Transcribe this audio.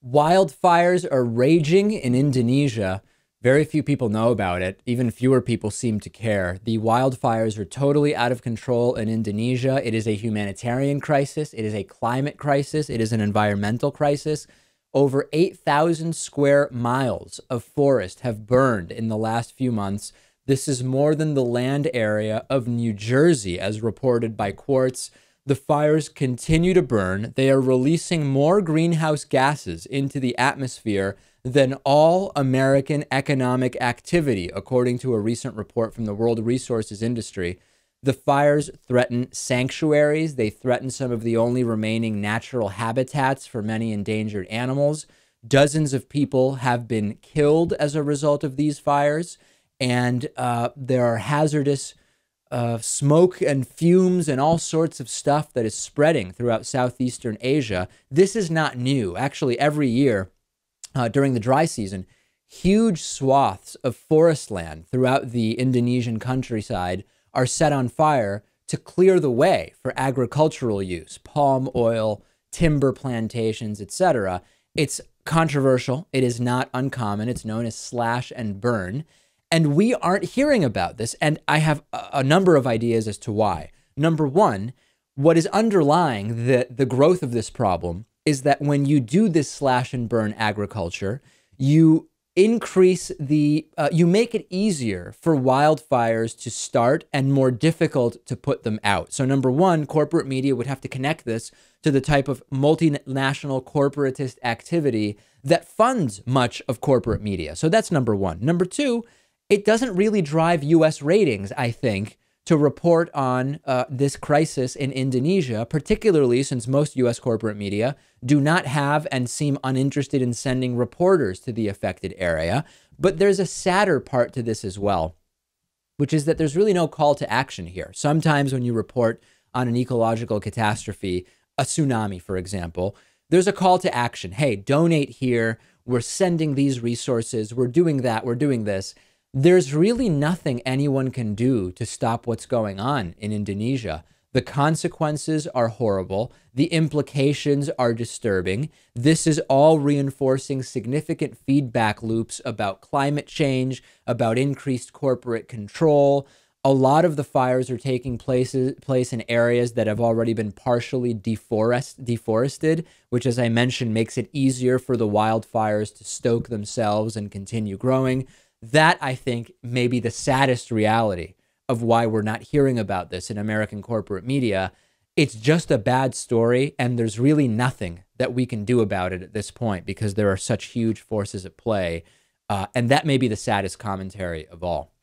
Wildfires are raging in Indonesia. Very few people know about it. Even fewer people seem to care. The wildfires are totally out of control in Indonesia. It is a humanitarian crisis. It is a climate crisis. It is an environmental crisis. Over 8,000 square miles of forest have burned in the last few months. This is more than the land area of New Jersey, as reported by Quartz. The fires continue to burn. They are releasing more greenhouse gases into the atmosphere than all American economic activity, according to a recent report from the World Resources Industry. The fires threaten sanctuaries. They threaten some of the only remaining natural habitats for many endangered animals. Dozens of people have been killed as a result of these fires, and there are hazardous smoke and fumes and all sorts of stuff that is spreading throughout Southeastern Asia. This is not new. Actually, every year during the dry season, huge swaths of forest land throughout the Indonesian countryside are set on fire to clear the way for agricultural use, palm oil, timber plantations, etc. It's controversial. It is not uncommon. It's known as slash and burn. And we aren't hearing about this. And I have a number of ideas as to why. Number one, what is underlying the growth of this problem is that when you do this slash and burn agriculture, you increase you make it easier for wildfires to start and more difficult to put them out. So number one, corporate media would have to connect this to the type of multinational corporatist activity that funds much of corporate media. So that's number one. Number two, it doesn't really drive US ratings, I think, to report on this crisis in Indonesia, particularly since most US corporate media do not have and seem uninterested in sending reporters to the affected area. But there's a sadder part to this as well, which is that there's really no call to action here. Sometimes when you report on an ecological catastrophe, a tsunami, for example, there's a call to action. Hey, donate here. We're sending these resources. We're doing that. We're doing this. There's really nothing anyone can do to stop what's going on in Indonesia. The consequences are horrible. The implications are disturbing. This is all reinforcing significant feedback loops about climate change, about increased corporate control. A lot of the fires are taking place in areas that have already been partially deforested, which, as I mentioned, makes it easier for the wildfires to stoke themselves and continue growing. That, I think, may be the saddest reality of why we're not hearing about this in American corporate media. It's just a bad story, and there's really nothing that we can do about it at this point because there are such huge forces at play. And that may be the saddest commentary of all.